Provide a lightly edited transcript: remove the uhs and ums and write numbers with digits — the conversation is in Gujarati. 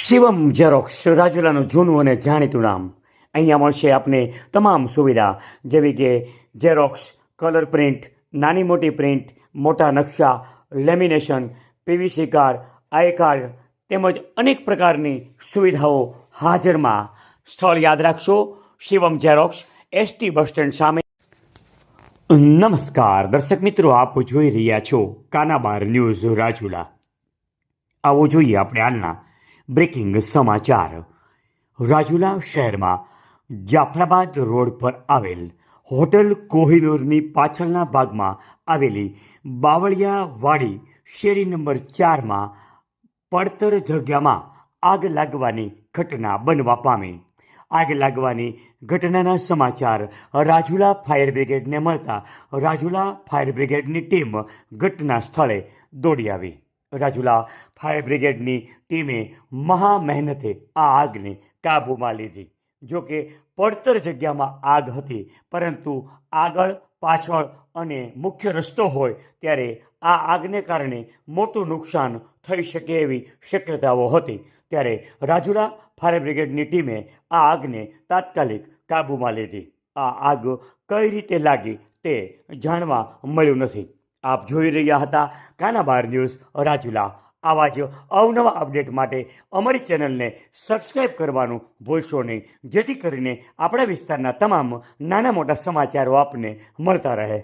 શિવમ ઝેરોક્સ રાજુલાનું જૂનું અને જાણીતું નામ. અહીંયા મળશે આપને તમામ સુવિધા જેવી કે ઝેરોક્સ, કલર પ્રિન્ટ, નાની મોટી પ્રિન્ટ, મોટા નકશા, lamination, PVC card, I card તેમજ અનેક પ્રકારની સુવિધાઓ હાજરમાં. સ્થળ યાદ રાખશો, Shivam xerox, ST bus stand સામે. નમસ્કાર દર્શક મિત્રો, આપ જોઈ રહ્યા છો કાનાબાર ન્યૂઝ રાજુલા. આવો જોઈએ આપણે હાલના બ્રેકિંગ સમાચાર. રાજુલા શહેરમાં જાફરાબાદ રોડ પર આવેલ હોટલ કોહિનૂરની પાછળના ભાગમાં આવેલી બાવળિયાવાડી શેરી નંબર 4માં પડતર જગ્યામાં આગ લાગવાની ઘટના બનવા પામી. આગ લાગવાની ઘટનાના સમાચાર રાજુલા ફાયર બ્રિગેડને મળતા રાજુલા ફાયર બ્રિગેડની ટીમ ઘટના સ્થળે દોડી આવી. રાજુલા ફાયર બ્રિગેડની ટીમે મહા મહેનતે આ આગને કાબૂમાં લીધી. જો કે પડતર જગ્યામાં આગ હતી, પરંતુ આગળ પાછળ અને મુખ્ય રસ્તો હોય ત્યારે આ આગને કારણે મોટું નુકસાન થઈ શકે એવી શક્યતાઓ હતી. ત્યારે રાજુલા ફાયર બ્રિગેડની ટીમે આ આગને તાત્કાલિક કાબૂમાં લીધી. આ આગ કઈ રીતે લાગી તે જાણવા મળ્યું નથી. આપ જોઈ રહ્યા હતા કાનાબાર ન્યૂઝ રાજુલા. આવા જ અવનવા અપડેટ માટે અમારી ચેનલને સબસ્ક્રાઈબ કરવાનું ભૂલશો નહીં, જેથી કરીને આપણા વિસ્તારના તમામ નાના મોટા સમાચારો આપને મળતા રહે.